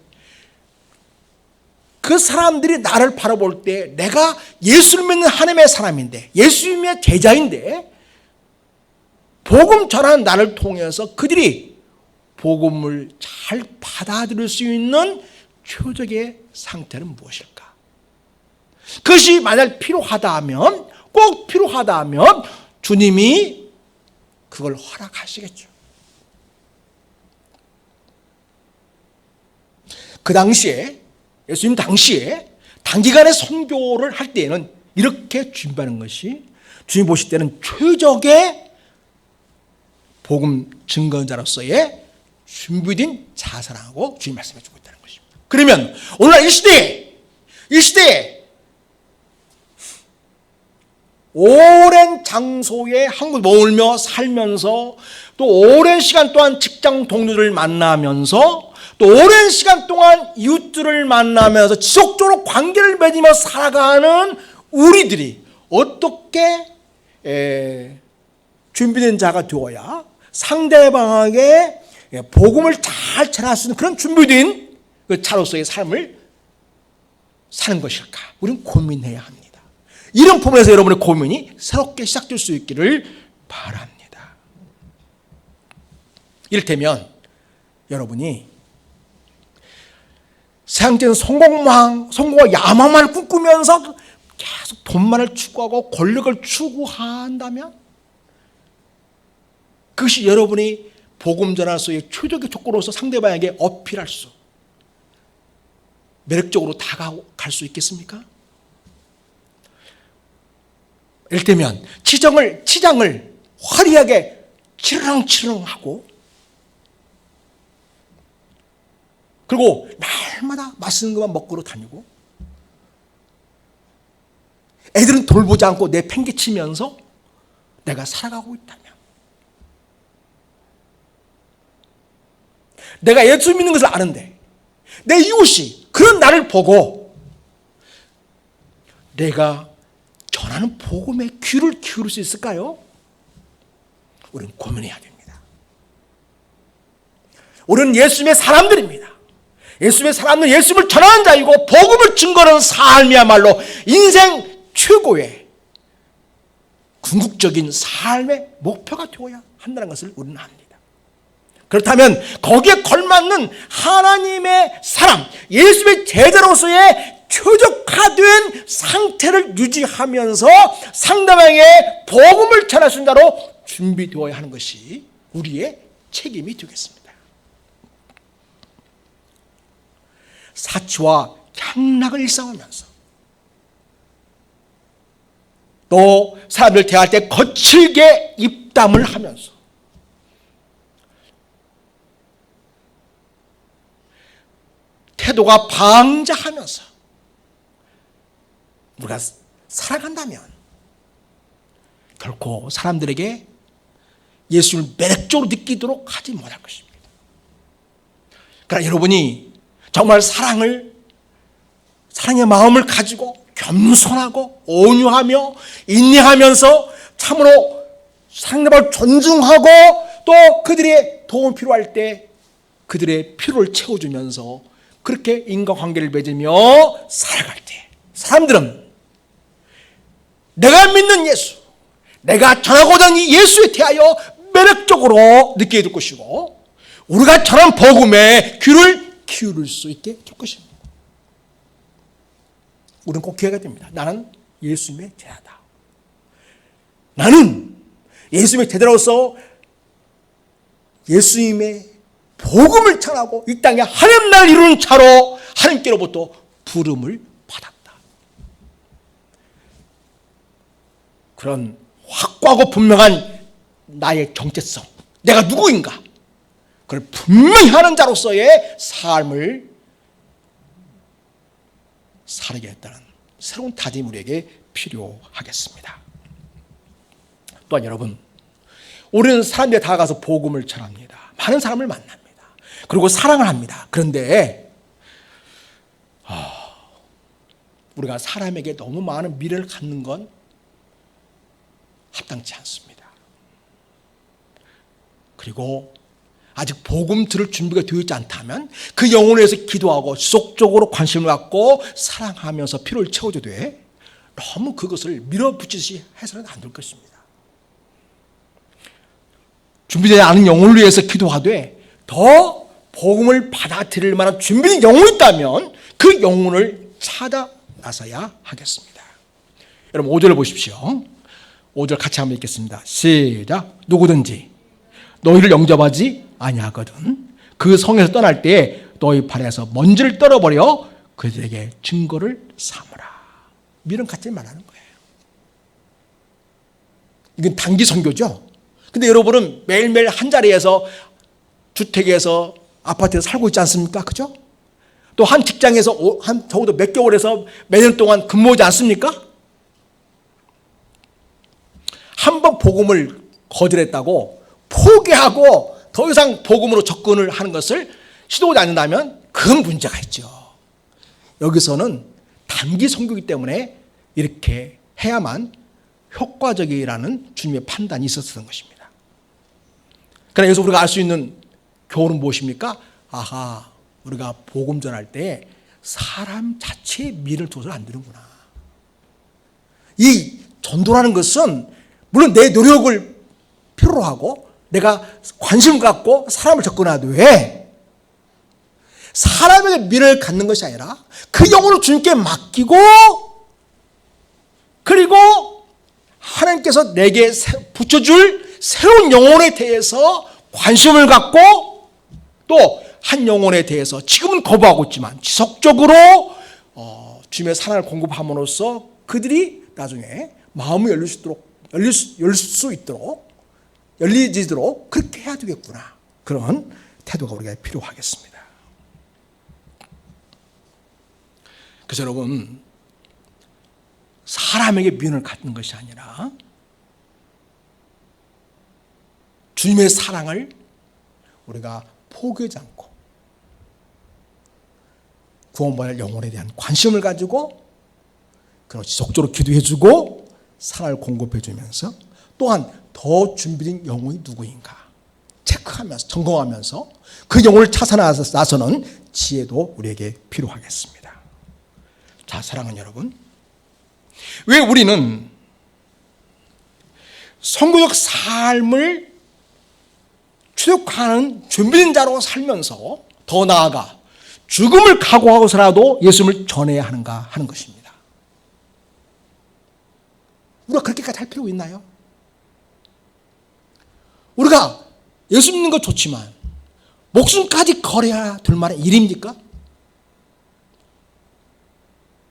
그 사람들이 나를 바라볼 때 내가 예수를 믿는 하나님의 사람인데 예수님의 제자인데 복음 전하는 나를 통해서 그들이 복음을 잘 받아들일 수 있는 최적의 상태는 무엇일까? 그것이 만약 필요하다면 꼭 필요하다면 주님이 그걸 허락하시겠죠. 그 당시에 예수님 당시에 단기간에 선교를 할 때에는 이렇게 준비하는 것이 주님 보실 때는 최적의 복음 증거자로서의 준비된 자세라고 주님 말씀해 주고 있다는 것입니다. 그러면 오늘날 이 시대에 오랜 장소에 한국 머물며 살면서 또 오랜 시간 동안 직장 동료들을 만나면서 또 오랜 시간 동안 이웃들을 만나면서 지속적으로 관계를 맺으며 살아가는 우리들이 어떻게 준비된 자가 되어야 상대방에게 복음을 잘 전할 수 있는 그런 준비된 그 자로서의 삶을 사는 것일까? 우리는 고민해야 합니다. 이런 부분에서 여러분의 고민이 새롭게 시작될 수 있기를 바랍니다. 이를테면 여러분이 세상적인 성공과 야망만을 꿈꾸면서 계속 돈만을 추구하고 권력을 추구한다면 그것이 여러분이 복음 전할 수의 최적의 조건으로서 상대방에게 어필할 수 매력적으로 다가갈 수 있겠습니까? 이를테면 치장을 화려하게 치르렁치르렁하고 그리고 날마다 맛있는 것만 먹으러 다니고 애들은 돌보지 않고 내 팽개치면서 내가 살아가고 있다면 내가 예수 믿는 것을 아는데 내 이웃이 그런 나를 보고 내가 전하는 복음에 귀를 기울일 수 있을까요? 우리는 고민해야 됩니다. 우리는 예수님의 사람들입니다. 예수님의 사람들은 예수님을 전하는 자이고 복음을 증거하는 삶이야말로 인생 최고의 궁극적인 삶의 목표가 되어야 한다는 것을 우리는 압니다. 그렇다면 거기에 걸맞는 하나님의 사람, 예수님의 제자로서의 최적화된 상태를 유지하면서 상대방의 복음을 전할 수 있는 자로 준비되어야 하는 것이 우리의 책임이 되겠습니다. 사치와 향락을 일삼으면서 또 사람들 대할 때 거칠게 입담을 하면서 태도가 방자하면서 우리가 살아간다면 결코 사람들에게 예수를 매력적으로 느끼도록 하지 못할 것입니다. 그러나 여러분이 정말 사랑의 마음을 가지고 겸손하고 온유하며 인내하면서 참으로 상대방을 존중하고 또 그들의 도움이 필요할 때 그들의 필요를 채워주면서 그렇게 인간관계를 맺으며 살아갈 때 사람들은 내가 믿는 예수, 내가 전하고자 하는 이 예수에 대하여 매력적으로 느끼게 될 것이고 우리가 전한 복음에 귀를 기울일 수 있게 될 것입니다. 우리는 꼭 기회가 됩니다. 나는 예수님의 제자다. 나는 예수님의 제자로서 예수님의 복음을 전하고 이 땅에 하나님 나라를 이루는 자로 하나님께로부터 부름을 받았다. 그런 확고하고 분명한 나의 정체성, 내가 누구인가, 그걸 분명히 하는 자로서의 삶을 살아야겠다는 새로운 다짐이 우리에게 필요하겠습니다. 또한 여러분, 우리는 사람들에 다가가서 복음을 전합니다. 많은 사람을 만납니다. 그리고 사랑을 합니다. 그런데 우리가 사람에게 너무 많은 미래를 갖는 건 합당치 않습니다. 그리고 아직 복음 들을 준비가 되어 있지 않다면 그 영혼을 위해서 기도하고 지속적으로 관심을 갖고 사랑하면서 필요를 채워줘도 너무 그것을 밀어붙이듯이 해서는 안 될 것입니다. 준비되지 않은 영혼을 위해서 기도하되 더 복음을 받아들일 만한 준비된 영혼이 있다면 그 영혼을 찾아 나서야 하겠습니다. 여러분 5절을 보십시오. 5절 같이 한번 읽겠습니다. 시작. 누구든지 너희를 영접하지 아니하거든 그 성에서 떠날 때에 너희 발에서 먼지를 떨어버려 그들에게 증거를 삼으라. 이런 가치를 말하는 거예요. 이건 단기 선교죠. 근데 여러분은 매일매일 한 자리에서 주택에서 아파트에서 살고 있지 않습니까? 그죠? 또 한 직장에서 적어도 몇 개월에서 몇 년 동안 근무하지 않습니까? 한 번 복음을 거절했다고 포기하고 더 이상 복음으로 접근을 하는 것을 시도하지 않는다면 큰 문제가 있죠. 여기서는 단기 선교이기 때문에 이렇게 해야만 효과적이라는 주님의 판단이 있었던 것입니다. 그러나 여기서 우리가 알 수 있는 교훈은 무엇입니까? 아하, 우리가 복음 전할 때 사람 자체에 미를 둬서는 안 되는구나. 이 전도라는 것은 물론 내 노력을 필요로 하고 내가 관심을 갖고 사람을 접근하도 사람에게 미를 갖는 것이 아니라 그 영혼을 주님께 맡기고 그리고 하나님께서 내게 붙여줄 새로운 영혼에 대해서 관심을 갖고 또 한 영혼에 대해서 지금은 거부하고 있지만 지속적으로 주님의 사랑을 공급함으로써 그들이 나중에 마음이 열리지도록 그렇게 해야 되겠구나. 그런 태도가 우리가 필요하겠습니다. 그래서 여러분, 사람에게 미움을 갖는 것이 아니라 주님의 사랑을 우리가 포기하지 않고 구원받을 영혼에 대한 관심을 가지고 그리고 지속적으로 기도해주고 사랑을 공급해주면서 또한 더 준비된 영혼이 누구인가 체크하면서 점검하면서 그 영혼을 찾아 나서는 지혜도 우리에게 필요하겠습니다. 자, 사랑하는 여러분, 왜 우리는 선교적 삶을 추적하는 준비된 자로 살면서 더 나아가 죽음을 각오하고서라도 예수님을 전해야 하는가 하는 것입니다. 우리가 그렇게까지 할 필요가 있나요? 우리가 예수 믿는 것 좋지만 목숨까지 걸어야 될 만한 일입니까?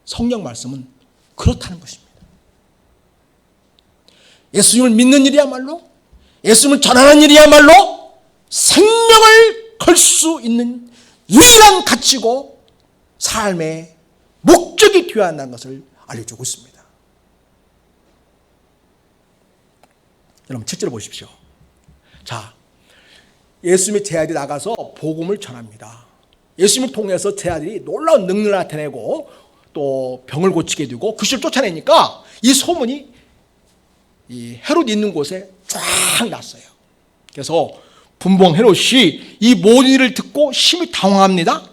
성경 말씀은 그렇다는 것입니다. 예수님을 믿는 일이야말로, 예수님을 전하는 일이야말로 생명을 걸 수 있는 유일한 가치고 삶의 목적이 되어야 한다는 것을 알려주고 있습니다. 여러분 7절 보십시오. 자, 예수님의 제자들이 나가서 복음을 전합니다. 예수님을 통해서 제자들이 놀라운 능력을 나타내고 또 병을 고치게 되고 귀신을 쫓아내니까 이 소문이 이 헤롯이 있는 곳에 쫙 났어요. 그래서 분봉 헤롯이 이 모든 일을 듣고 심히 당황합니다.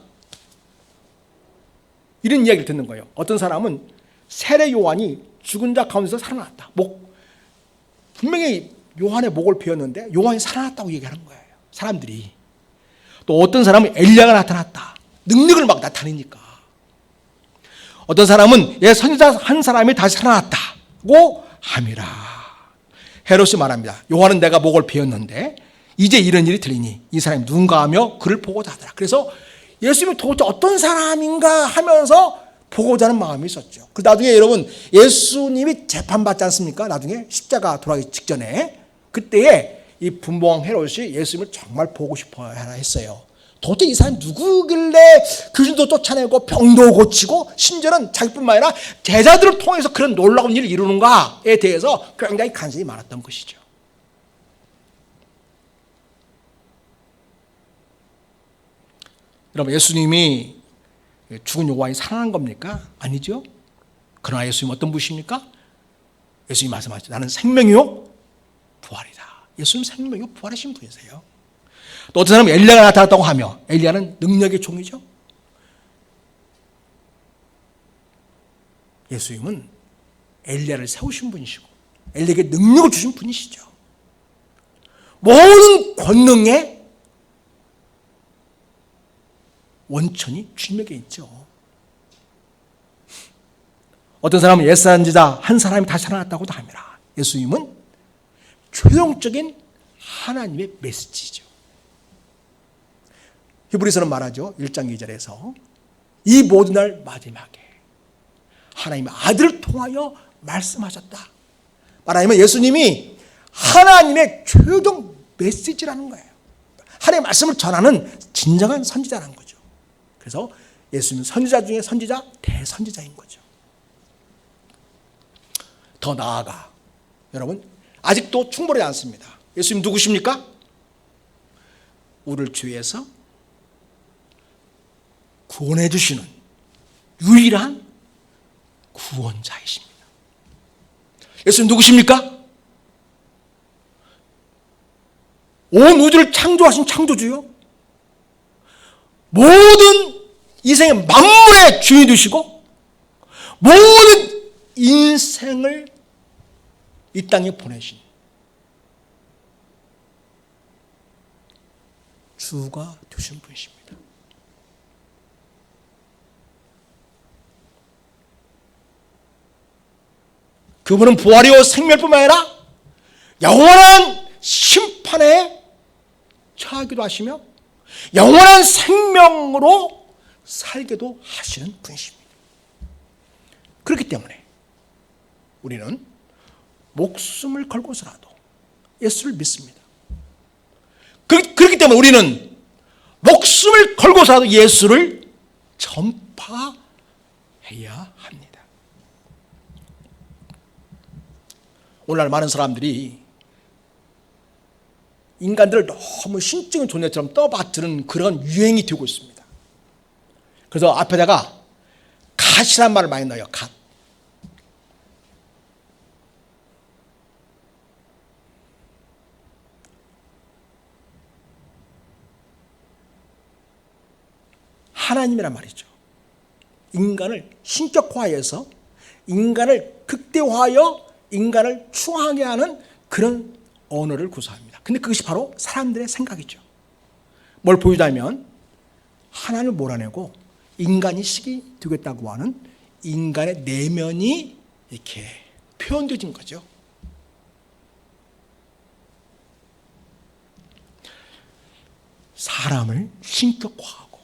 이런 이야기를 듣는 거예요. 어떤 사람은 세례 요한이 죽은 자 가운데서 살아났다. 분명히 요한의 목을 베었는데 요한이 살아났다고 얘기하는 거예요. 사람들이. 또 어떤 사람은 엘리야가 나타났다. 능력을 막 나타내니까. 어떤 사람은 선지자 한 사람이 다시 살아났다고 함이라. 헤롯이 말합니다. 요한은 내가 목을 베었는데 이제 이런 일이 들리니 이 사람이 누군가 하며 그를 보고자 하더라. 그래서 예수님이 도대체 어떤 사람인가 하면서 보고자 하는 마음이 있었죠. 그 나중에 여러분 예수님이 재판받지 않습니까? 나중에 십자가 돌아가기 직전에 그때에 이 분봉왕 헤롯이 예수님을 정말 보고 싶어 했어요. 도대체 이 사람이 누구길래 귀신도 쫓아내고 병도 고치고 심지어는 자기뿐만 아니라 제자들을 통해서 그런 놀라운 일을 이루는가에 대해서 굉장히 관심이 많았던 것이죠. 여러분 예수님이 죽은 요한이 살아난 겁니까? 아니죠. 그러나 예수님 어떤 분이십니까? 예수님이 말씀하셨죠. 나는 생명이요 부활이다. 예수님 생명이요 부활이신 분이세요. 또 어떤 사람은 엘리야가 나타났다고 하며 엘리야는 능력의 종이죠. 예수님은 엘리야를 세우신 분이시고 엘리야에게 능력을 주신 분이시죠. 모든 권능의 원천이 주님에게 있죠. 어떤 사람은 옛 선지자 한 사람이 다시 살아났다고도 합니다. 예수님은 최종적인 하나님의 메시지죠. 히브리서는 말하죠. 1장 2절에서 이 모든 날 마지막에 하나님의 아들을 통하여 말씀하셨다. 말하자면 예수님이 하나님의 최종 메시지라는 거예요. 하나님의 말씀을 전하는 진정한 선지자라는 거죠. 그래서 예수님은 선지자 중에 선지자, 대선지자인 거죠. 더 나아가 여러분 아직도 충분하지 않습니다. 예수님 누구십니까? 우리를 죄에서 구원해 주시는 유일한 구원자이십니다. 예수님 누구십니까? 온 우주를 창조하신 창조주요. 모든 이생의 만물의 주인이 되시고 모든 인생을 이 땅에 보내신 주가 되신 분이십니다. 그분은 부활이요 생멸뿐만 아니라 영원한 심판에 처하기도 하시며 영원한 생명으로 살게도 하시는 분이십니다. 그렇기 때문에 우리는 목숨을 걸고서라도 예수를 믿습니다. 그렇기 때문에 우리는 목숨을 걸고서라도 예수를 전파해야 합니다. 오늘날 많은 사람들이 인간들을 너무 신적인 존재처럼 떠받드는 그런 유행이 되고 있습니다. 그래서 앞에다가 갓이란 말을 많이 넣어요. 갓. 하나님이란 말이죠. 인간을 신격화해서 인간을 극대화하여 인간을 추앙하게 하는 그런 언어를 구사합니다. 근데 그것이 바로 사람들의 생각이죠. 뭘 보이자면 하나님을 몰아내고 인간이 식이 되겠다고 하는 인간의 내면이 이렇게 표현되어진 거죠. 사람을 신격화하고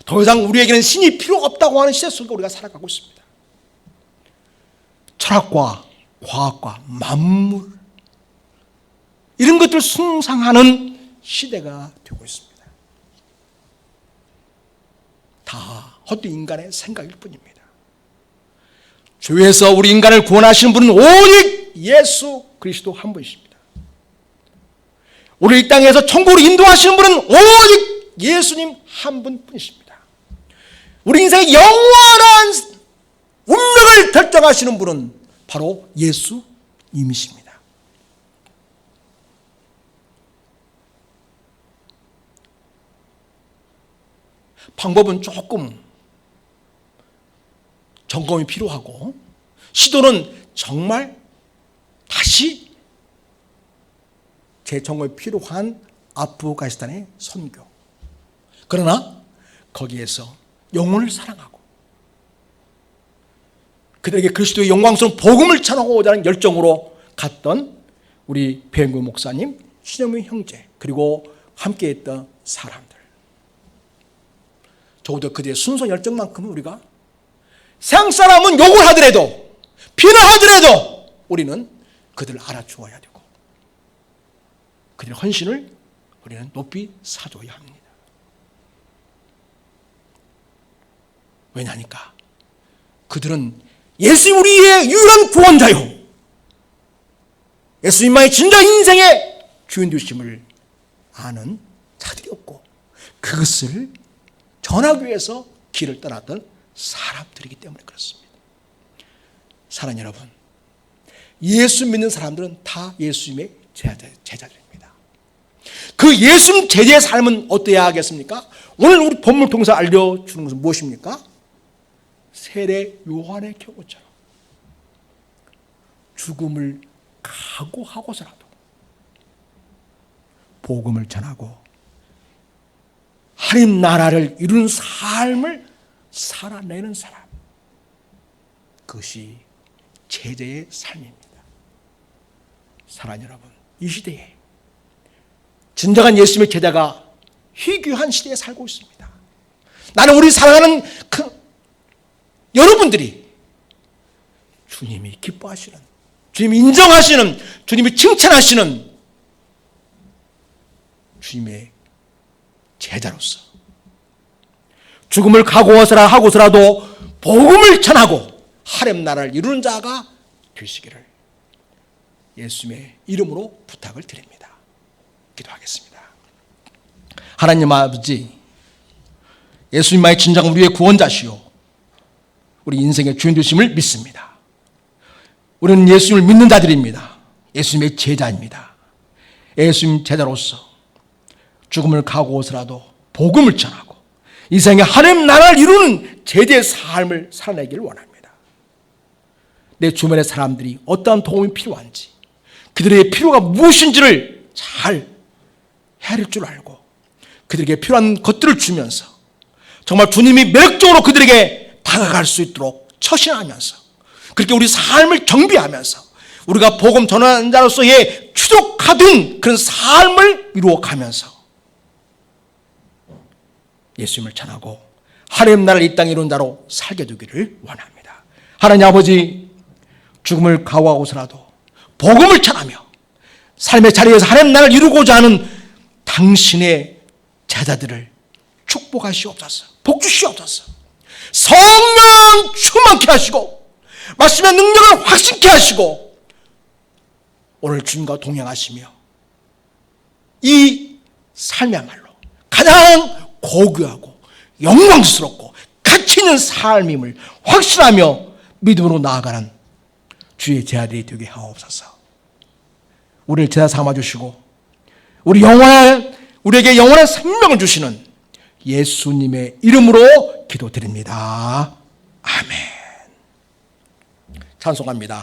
더 이상 우리에게는 신이 필요 없다고 하는 시대 속에 우리가 살아가고 있습니다. 철학과 과학과 만물 이런 것들을 숭상하는 시대가 되고 있습니다. 다 헛된 인간의 생각일 뿐입니다. 죄에서 우리 인간을 구원하시는 분은 오직 예수 그리스도 한 분이십니다. 우리 이 땅에서 천국으로 인도하시는 분은 오직 예수님 한 분뿐이십니다. 우리 인생의 영원한 운명을 결정하시는 분은 바로 예수님이십니다. 방법은 조금 점검이 필요하고, 시도는 정말 다시 재점검이 필요한 아프가니스탄의 선교. 그러나 거기에서 영혼을 사랑하고 그들에게 그리스도의 영광스러운 복음을 전하고자 하는 열정으로 갔던 우리 배영구 목사님, 신영민 형제, 그리고 함께했던 사람들. 적어도 그들의 순수 열정만큼은 우리가 세상 사람은 욕을 하더라도, 비난하더라도 우리는 그들을 알아주어야 되고 그들의 헌신을 우리는 높이 사줘야 합니다. 왜냐하니까 그들은 예수님 우리의 유일한 구원자요, 예수님만이 진짜 인생의 주인 되심을 아는 자들이었고, 그것을 전하기 위해서 길을 떠났던 사람들이기 때문에 그렇습니다. 사랑하는 여러분, 예수 믿는 사람들은 다 예수님의 제자들입니다. 그 예수님 제자의 삶은 어떠해야 하겠습니까? 오늘 우리 본문을 통해서 알려주는 것은 무엇입니까? 세례 요한의 경우처럼 죽음을 각오하고서라도 복음을 전하고 하나님 나라를 이루는 삶을 살아내는 사람, 그것이 제자의 삶입니다. 사랑하는 여러분, 이 시대에 진정한 예수님의 제자가 희귀한 시대에 살고 있습니다. 나는 우리 사랑하는 여러분들이 주님이 기뻐하시는, 주님이 인정하시는, 주님이 칭찬하시는 주님의 제자로서 죽음을 각오하고서라도 복음을 전하고 하나님 나라를 이루는 자가 되시기를 예수님의 이름으로 부탁을 드립니다. 기도하겠습니다. 하나님 아버지, 예수님만이 진정 우리의 구원자시오, 우리 인생의 주인 되심을 믿습니다. 우리는 예수님을 믿는 자들입니다. 예수님의 제자입니다. 예수님 제자로서 죽음을 각오하고서라도 복음을 전하고 이 세상에 하나님 나라를 이루는 제자의 삶을 살아내기를 원합니다. 내 주변의 사람들이 어떠한 도움이 필요한지, 그들의 필요가 무엇인지를 잘 헤아릴 줄 알고 그들에게 필요한 것들을 주면서 정말 주님이 매력적으로 그들에게 다가갈 수 있도록 처신하면서, 그렇게 우리 삶을 경비하면서 우리가 복음 전하는 자로서의 추적하던 그런 삶을 이루어가면서 예수님을 전하고 하나님 나라를 이 땅에 이룬 자로 살게 되기를 원합니다. 하나님 아버지, 죽음을 각오하고서라도 복음을 전하며 삶의 자리에서 하나님 나라를 이루고자 하는 당신의 제자들을 축복하시옵소서, 복주시옵소서. 성령 충만케 하시고 말씀의 능력을 확신케 하시고 오늘 주님과 동행하시며 이 삶이야말로 가장 고귀하고 영광스럽고 가치 있는 삶임을 확신하며 믿음으로 나아가는 주의 제자들이 되게 하옵소서. 우리를 제자 삼아주시고 우리에게 영원한 생명을 주시는 예수님의 이름으로 기도드립니다. 아멘. 찬송합니다.